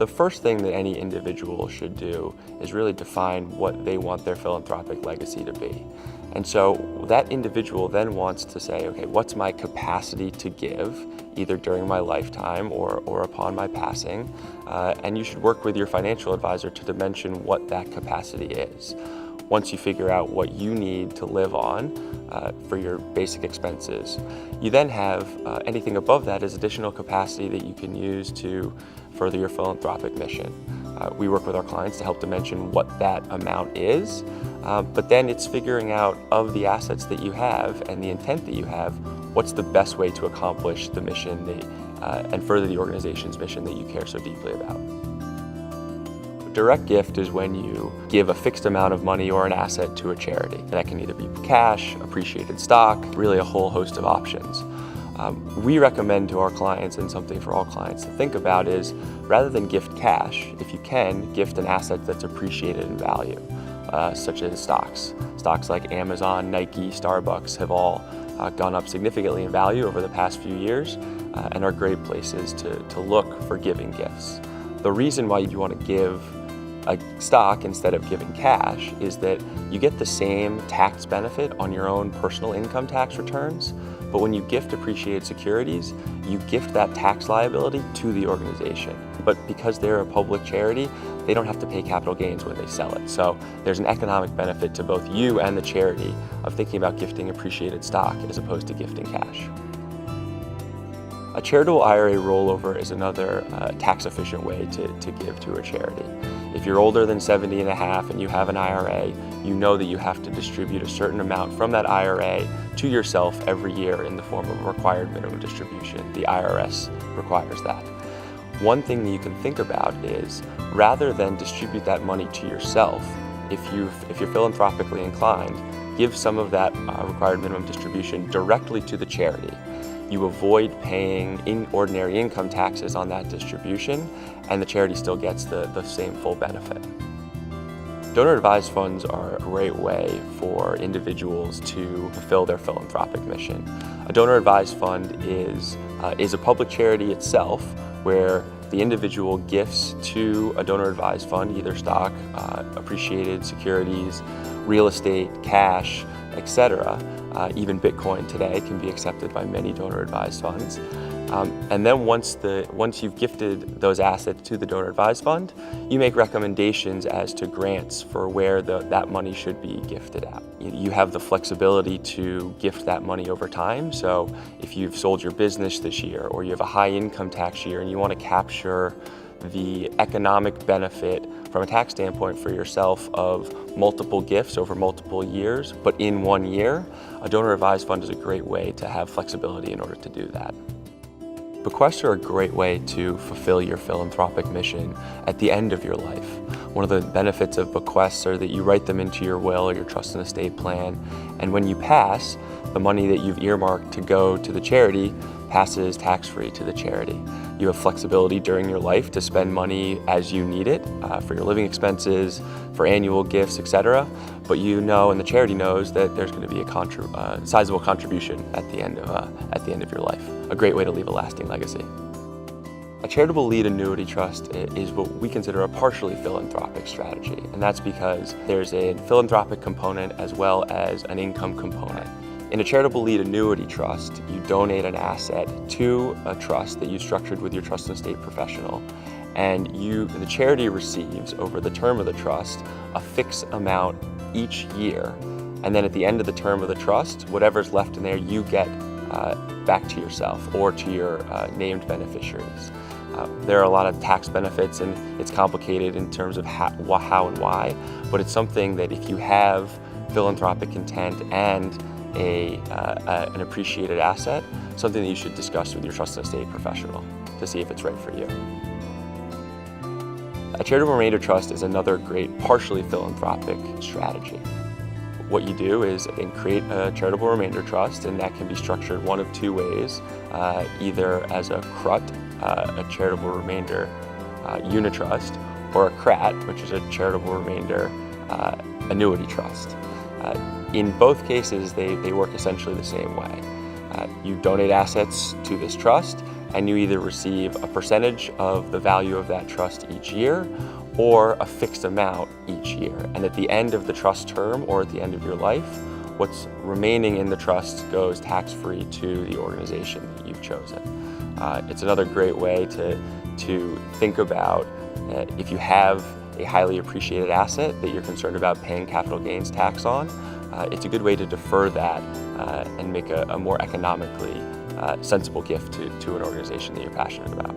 The first thing that any individual should do is really define what they want their philanthropic legacy to be. And so that individual then wants to say, okay, what's my capacity to give, either during my lifetime or upon my passing? And you should work with your financial advisor to dimension what that capacity is. Once you figure out what you need to live on for your basic expenses, you then have anything above that is additional capacity that you can use to further your philanthropic mission. We work with our clients to help dimension what that amount is, but then it's figuring out of the assets that you have and the intent that you have, what's the best way to accomplish the mission and further the organization's mission that you care so deeply about. Direct gift is when you give a fixed amount of money or an asset to a charity. And that can either be cash, appreciated stock, really a whole host of options. We recommend to our clients, and something for all clients to think about is, rather than gift cash, if you can, gift an asset that's appreciated in value, such as stocks. Stocks like Amazon, Nike, Starbucks have all gone up significantly in value over the past few years and are great places to look for giving gifts. The reason why you want to give a stock instead of giving cash is that you get the same tax benefit on your own personal income tax returns, but when you gift appreciated securities, you gift that tax liability to the organization. But because they're a public charity, they don't have to pay capital gains when they sell it. So there's an economic benefit to both you and the charity of thinking about gifting appreciated stock as opposed to gifting cash. A charitable IRA rollover is another tax-efficient way to give to a charity. If you're older than 70 and a half and you have an IRA, you know that you have to distribute a certain amount from that IRA to yourself every year in the form of a required minimum distribution. The IRS requires that. One thing that you can think about is, rather than distribute that money to yourself, if you're philanthropically inclined, give some of that required minimum distribution directly to the charity. You avoid paying ordinary income taxes on that distribution, and the charity still gets the same full benefit. Donor-advised funds are a great way for individuals to fulfill their philanthropic mission. A donor-advised fund is a public charity itself, where the individual gifts to a donor-advised fund either stock, appreciated securities, real estate, cash, etc. Even Bitcoin today can be accepted by many donor-advised funds. And then once you've gifted those assets to the donor-advised fund, you make recommendations as to grants for where that money should be gifted at. You have the flexibility to gift that money over time. So if you've sold your business this year, or you have a high income tax year and you want to capture the economic benefit from a tax standpoint for yourself of multiple gifts over multiple years, but in one year, a donor-advised fund is a great way to have flexibility in order to do that. Bequests are a great way to fulfill your philanthropic mission at the end of your life. One of the benefits of bequests are that you write them into your will or your trust and estate plan, and when you pass, the money that you've earmarked to go to the charity passes tax-free to the charity. You have flexibility during your life to spend money as you need it for your living expenses, for annual gifts, etc. But you know, and the charity knows, that there's going to be a sizable contribution at the end of your life. A great way to leave a lasting legacy. A charitable lead annuity trust is what we consider a partially philanthropic strategy, and that's because there's a philanthropic component as well as an income component. In a charitable lead annuity trust, you donate an asset to a trust that you structured with your trust and estate professional, and the charity receives, over the term of the trust, a fixed amount each year. And then at the end of the term of the trust, whatever's left in there, you get back to yourself or to your named beneficiaries. There are a lot of tax benefits, and it's complicated in terms of how and why, but it's something that if you have philanthropic intent and an appreciated asset, something that you should discuss with your trust and estate professional to see if it's right for you. A charitable remainder trust is another great partially philanthropic strategy. What you do is create a charitable remainder trust, and that can be structured one of two ways, either as a CRUT, a charitable remainder unitrust, or a CRAT, which is a charitable remainder annuity trust. In both cases, they work essentially the same way. You donate assets to this trust, and you either receive a percentage of the value of that trust each year or a fixed amount each year. And at the end of the trust term or at the end of your life, what's remaining in the trust goes tax-free to the organization that you've chosen. It's another great way to think about if you have a highly appreciated asset that you're concerned about paying capital gains tax on, it's a good way to defer that and make a more economically sensible gift to an organization that you're passionate about.